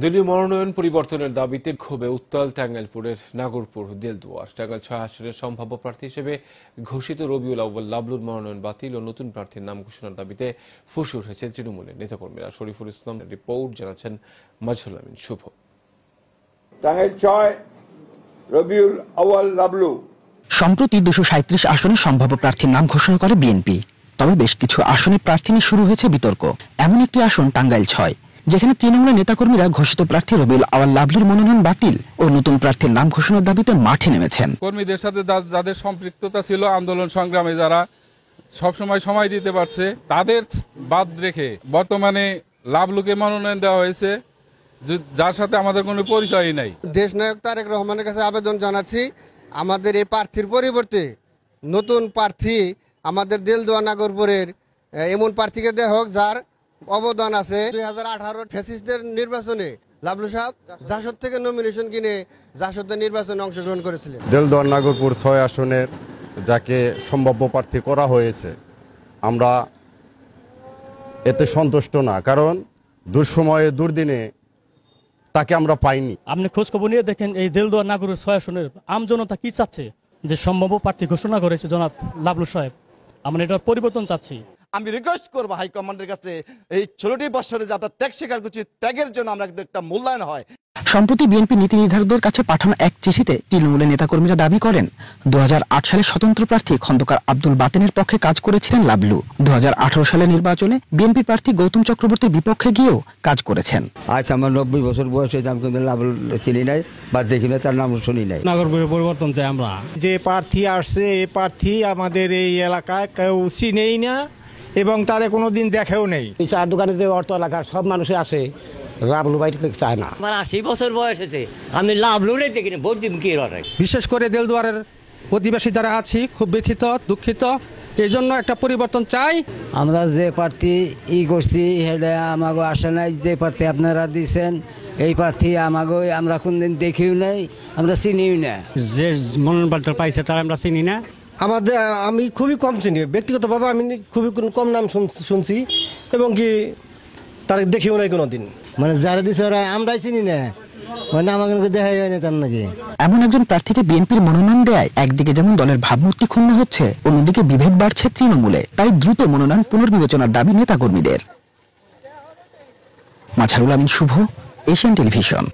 দলীয় মনোনয়ন পরিবর্তনের দাবিতে ক্ষোভে উত্তাল টাঙ্গাইলপুরের নাগরপুর দেলদুয়ার। টাঙ্গাইল 6 আসনের সম্ভাব্য প্রার্থী হিসেবে ঘোষিত রবিউল আউয়াল লাবলুর মনোনয়ন বাতিল ও নতুন প্রার্থীর নাম ঘোষণার দাবিতে ফুঁসে উঠেছে তৃণমূলের নেতাকর্মীরা। শরীফুল ইসলাম রিপোর্ট, জানাচ্ছেন মাজহুল আমিন শুভ। টাঙ্গাইল 6 রবিউল আউয়াল লাবলু। সম্প্রতি 237 আসনে সম্ভাব্য প্রার্থীর নাম ঘোষণা করে বিএনপি। তবে বেশ কিছু আসনে প্রার্থী নিয়ে শুরু হয়েছে বিতর্ক। এমন একটি আসন টাঙ্গাইল 6, যেখানে তৃণমূলের নেতাকর্মীরা ঘোষিত প্রার্থী রবিউল আউয়াল লাবলুর মনোনয়ন বাতিল ও নতুন প্রার্থীর নাম ঘোষণার দাবিতে মাঠে নেমেছেন। কর্মীদের সাথে যাদের সম্পৃক্ততা ছিল আন্দোলন সংগ্রামে, যারা সবসময় সময় দিতে পারছে, তাদের বাদ রেখে বর্তমানে লাবলুকে মনোনয়ন দেওয়া হয়েছে, যার সাথে আমাদের কোনো পরিচয়ই নাই। দেশনায়ক তারেক রহমানের কাছে আবেদন জানাচ্ছি, আমাদের এই প্রার্থীর পরিবর্তে নতুন প্রার্থী আমাদের দেলদুয়া নাগরপুরের এমন প্রার্থীকে দেওয়া হোক যার অবদান আছে। 2018 ফ্যাসিস্টদের নির্বাচনে লাবলু সাহেব জাসদ থেকে নমিনেশন কিনে জাসদের নির্বাচনে অংশগ্রহণ করেছিলেন। দেলদুয়া নাগরপুর 6 আসনের যাকে সম্ভাব্য প্রার্থী করা হয়েছে, আমরা এতে সন্তুষ্ট না, কারণ দুঃসময়ে দুর্দিনে তাকে আমরা পাইনি। আপনি খোঁজখবর নিয়ে দেখেন এই দেলদুয়া নাগরপুর 6 আসনের আমজনতা কি চাচ্ছে, যে সম্ভাব্য প্রার্থী ঘোষণা করেছে জনাব লাবলু সাহেব। আমরা এটার পরিবর্তন চাচ্ছি। আমি রিকোয়েস্ট করবো হাইকমান্ডের কাছে এই 16টি বছরে যে আপনার ত্যাগ স্বীকার করছি, ত্যাগের জন্য আমরা একটা মূল্যায়ন হয়। সম্প্রতি বিএনপি নীতি নির্ধারকদের কাছে পাঠানো এক চিঠিতে তৃণমূলের নেতাকর্মীরা দাবি করেন 2008 সালে স্বতন্ত্র প্রার্থী খন্দকার আব্দুল বাতেনের পক্ষে কাজ করেছিলেন লাবলু। 2018 সালে নির্বাচনে বিএনপি প্রার্থী গৌতম চক্রবর্তীর বিপক্ষে গিয়েও কাজ করেছেন। আজ আমার 90 বছর বয়স হয়েছে, আমি কিন্তু লাবলু চিনি নাই বা দেখি না, তার নাম শুনি নাই। নাগরপুরের পরিবর্তন চাই আমরা। যে প্রার্থী আসছে, এই প্রার্থী আমাদের এই এলাকায় কেউ চিনেই না এবং তারে কোনোদিন দেখেও নেই। চার দোকানে যে অর্থ এলাকার সব মানুষই আসে, লাবলু ভাইকে চায় না। আমার 80 বছর বয়স হয়েছে, আমি লাবলু নেই দেখিনি, ভোট দিব কি? বিশেষ করে দেলদুয়ারের অধিবাসী যারা আছি খুব ব্যথিত, দুঃখিত। এই জন্য একটা পরিবর্তন চাই। আমরা যে প্রার্থী করছি সেটা আমাকে আসে নাই। যে প্রার্থী আপনারা দিচ্ছেন এই প্রার্থী আমাকে আমরা কোনদিন দেখিও নাই, আমরা চিনিও না। যে মনোনয়নপত্র পাইছে তারা আমরা চিনি না। আমি খুবই কম চিনি, ব্যক্তিগতভাবে আমি খুবই কম নাম শুনছি এবং কি তার দেখিও নাই কোনোদিন। মানে যারা দিচ্ছে ওরা আমরাই চিনি না, মানে আমাকে দেখাই হয় না তার নাকি। এমন একজন প্রার্থীকে বিএনপির মনোনয়ন দেয় একদিকে যেমন দলের ভাবমূর্তি ক্ষুণ্ণ হচ্ছে, অন্যদিকে বিভেদ বাড়ছে তৃণমূলে। তাই দ্রুত মনোনয়ন পুনর্বিবেচনার দাবি নেতাকর্মীদের। মাজহুল আমিন শুভ, এশিয়ান টেলিভিশন।